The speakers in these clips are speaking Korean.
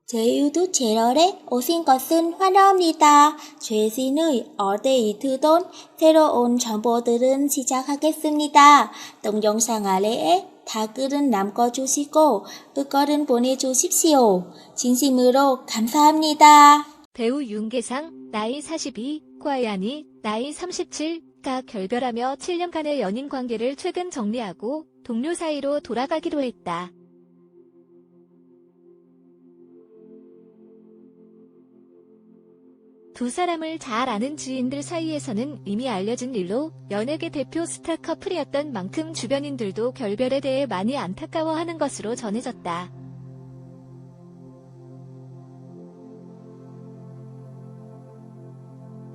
제 유튜브 채널에 오신 것은 환영합니다. 최신의 업데이트 돈 새로운 정보들은 시작하겠습니다. 동영상 아래에 댓글은 남겨주시고 의견은 보내주십시오. 진심으로 감사합니다. 배우 윤계상, 나이 42, 과연이, 나이 37가 결별하며 7년간의 연인 관계를 최근 정리하고 동료 사이로 돌아가기로 했다. 두 사람을 잘 아는 지인들 사이에서는 이미 알려진 일로 연예계 대표 스타 커플이었던 만큼 주변인들도 결별에 대해 많이 안타까워하는 것으로 전해졌다.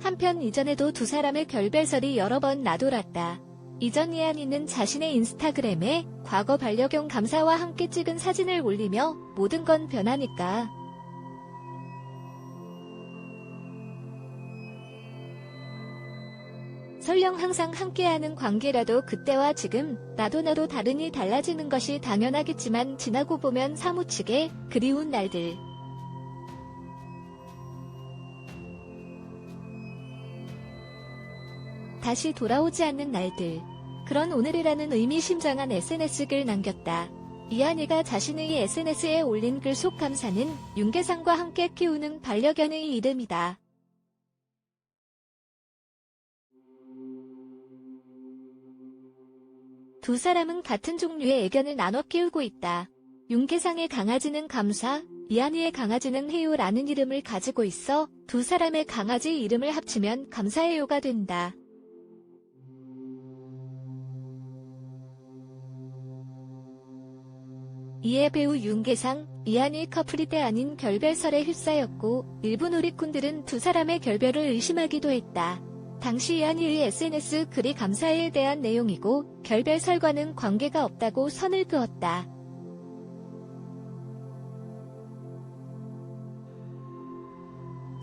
한편 이전에도 두 사람의 결별설이 여러 번 나돌았다. 이전 이한이는 자신의 인스타그램에 과거 반려견 감사와 함께 찍은 사진을 올리며 모든 건 변하니까 설령 항상 함께하는 관계라도 그때와 지금 나도 다르니 달라지는 것이 당연하겠지만 지나고 보면 사무치게 그리운 날들. 다시 돌아오지 않는 날들. 그런 오늘이라는 의미심장한 SNS 글 남겼다. 이한이가 자신의 SNS에 올린 글 속 감사는 윤계상과 함께 키우는 반려견의 이름이다. 두 사람은 같은 종류의 애견을 나눠 키우고 있다. 윤계상의 강아지는 감사, 이한이의 강아지는 해요라는 이름을 가지고 있어 두 사람의 강아지 이름을 합치면 감사해요가 된다. 이에 배우 윤계상, 이한이 커플이 때 아닌 결별설에 휩싸였고 일부 누리꾼들은 두 사람의 결별을 의심하기도 했다. 당시 이한이의 SNS 글이 감사해에 대한 내용이고 결별설과는 관계가 없다고 선을 그었다.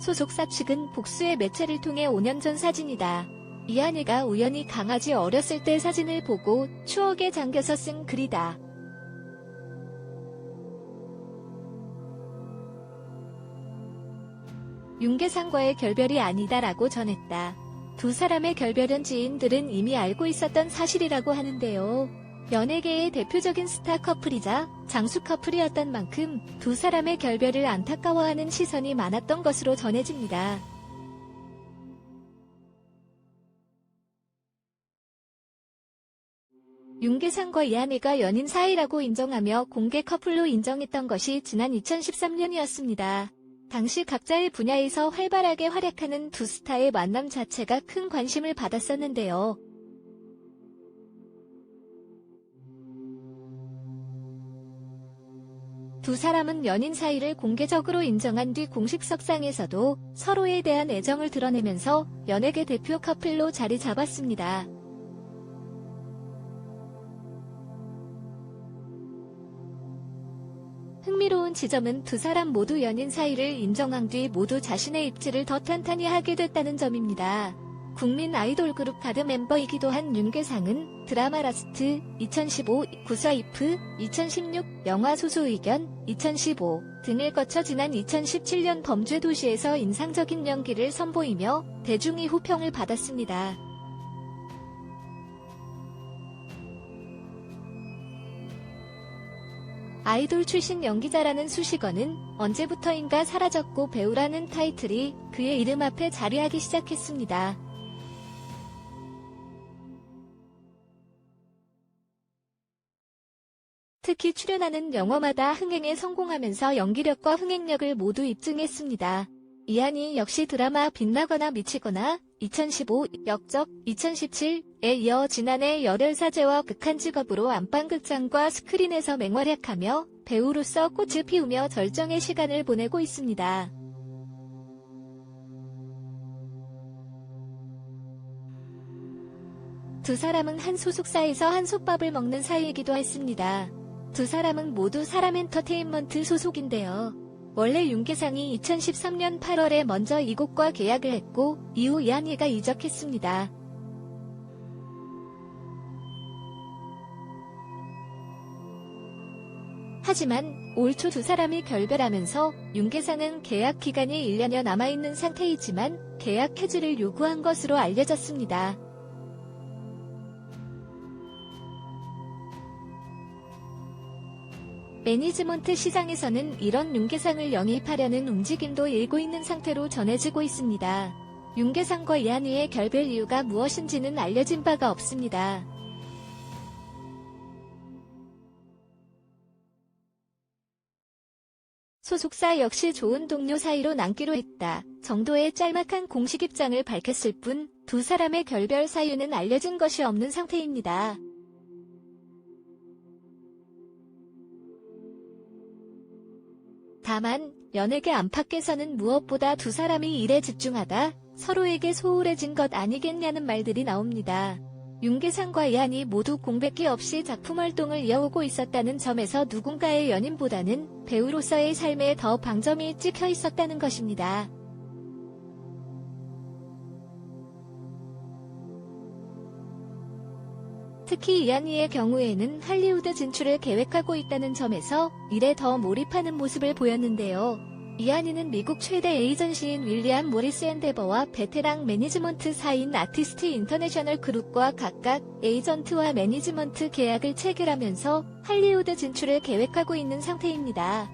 소속사 측은 복수의 매체를 통해 5년 전 사진이다. 이한이가 우연히 강아지 어렸을 때 사진을 보고 추억에 잠겨서 쓴 글이다. 윤계상과의 결별이 아니다라고 전했다. 두 사람의 결별은 지인들은 이미 알고 있었던 사실이라고 하는데요. 연예계의 대표적인 스타 커플이자 장수 커플이었던 만큼 두 사람의 결별을 안타까워하는 시선이 많았던 것으로 전해집니다. 윤계상과 이한이가 연인 사이라고 인정하며 공개 커플로 인정했던 것이 지난 2013년이었습니다. 당시 각자의 분야에서 활발하게 활약하는 두 스타의 만남 자체가 큰 관심을 받았었는데요. 두 사람은 연인 사이를 공개적으로 인정한 뒤 공식 석상에서도 서로에 대한 애정을 드러내면서 연예계 대표 커플로 자리 잡았습니다. 흥미로운 지점은 두 사람 모두 연인 사이를 인정한 뒤 모두 자신의 입지를 더 탄탄히 하게 됐다는 점입니다. 국민 아이돌 그룹 가드 멤버이기도 한 윤계상은 드라마 라스트, 2015, 구서이프, 2016, 영화 소소의견, 2015 등을 거쳐 지난 2017년 범죄도시에서 인상적인 연기를 선보이며 대중의 호평을 받았습니다. 아이돌 출신 연기자라는 수식어는 언제부터인가 사라졌고 배우라는 타이틀이 그의 이름 앞에 자리하기 시작했습니다. 특히 출연하는 영화마다 흥행에 성공하면서 연기력과 흥행력을 모두 입증했습니다. 이한이 역시 드라마 빛나거나 미치거나 2015 역적 2017에 이어 지난해 열혈사제와 극한직업으로 안방극장과 스크린에서 맹활약하며 배우로서 꽃을 피우며 절정의 시간을 보내고 있습니다. 두 사람은 한 소속사에서 한솥밥을 먹는 사이이기도 했습니다. 두 사람은 모두 사람엔터테인먼트 소속인데요. 원래 윤계상이 2013년 8월에 먼저 이곳과 계약을 했고 이후 이한이가 이적했습니다. 하지만 올 초 두 사람이 결별하면서 윤계상은 계약 기간이 1년여 남아있는 상태이지만 계약 해지를 요구한 것으로 알려졌습니다. 매니지먼트 시장에서는 이런 윤계상을 영입하려는 움직임도 일고 있는 상태로 전해지고 있습니다. 윤계상과 이한이의 결별 이유가 무엇인지는 알려진 바가 없습니다. 소속사 역시 좋은 동료 사이로 남기로 했다 정도의 짤막한 공식 입장을 밝혔을 뿐 두 사람의 결별 사유는 알려진 것이 없는 상태입니다. 다만 연예계 안팎에서는 무엇보다 두 사람이 일에 집중하다 서로에게 소홀해진 것 아니겠냐는 말들이 나옵니다. 윤계상과 이한이 모두 공백기 없이 작품 활동을 이어오고 있었다는 점에서 누군가의 연인보다는 배우로서의 삶에 더 방점이 찍혀 있었다는 것입니다. 특히 이한이의 경우에는 할리우드 진출을 계획하고 있다는 점에서 일에 더 몰입하는 모습을 보였는데요. 이한이는 미국 최대 에이전시인 윌리엄 모리스 앤데버와 베테랑 매니지먼트사인 아티스트 인터내셔널 그룹과 각각 에이전트와 매니지먼트 계약을 체결하면서 할리우드 진출을 계획하고 있는 상태입니다.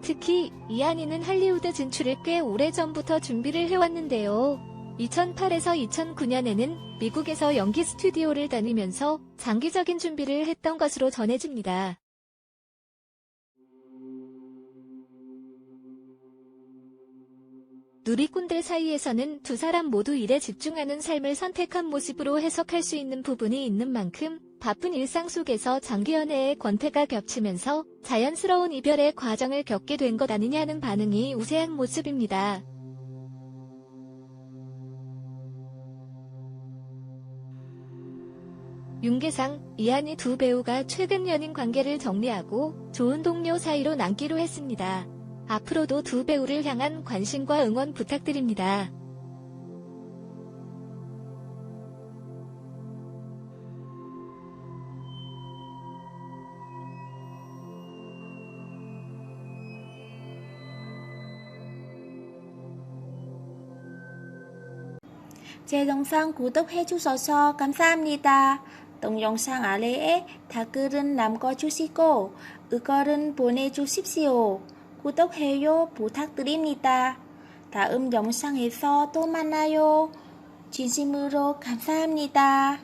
특히 이한이는 할리우드 진출을 꽤 오래전부터 준비를 해왔는데요. 2008에서 2009년에는 미국에서 연기 스튜디오를 다니면서 장기적인 준비를 했던 것으로 전해집니다. 누리꾼들 사이에서는 두 사람 모두 일에 집중하는 삶을 선택한 모습으로 해석할 수 있는 부분이 있는 만큼 바쁜 일상 속에서 장기 연애의 권태가 겹치면서 자연스러운 이별의 과정을 겪게 된 것 아니냐는 반응이 우세한 모습입니다. 윤계상, 이한이 두 배우가 최근 연인 관계를 정리하고 좋은 동료 사이로 남기로 했습니다. 앞으로도 두 배우를 향한 관심과 응원 부탁드립니다. 제 영상 구독해주셔서 감사합니다. 동영상 아래에 댓글은 남겨주시고 의견은 보내주십시오. 구독해요 부탁드립니다. 다음 영상에서 또 만나요. 진심으로 감사합니다.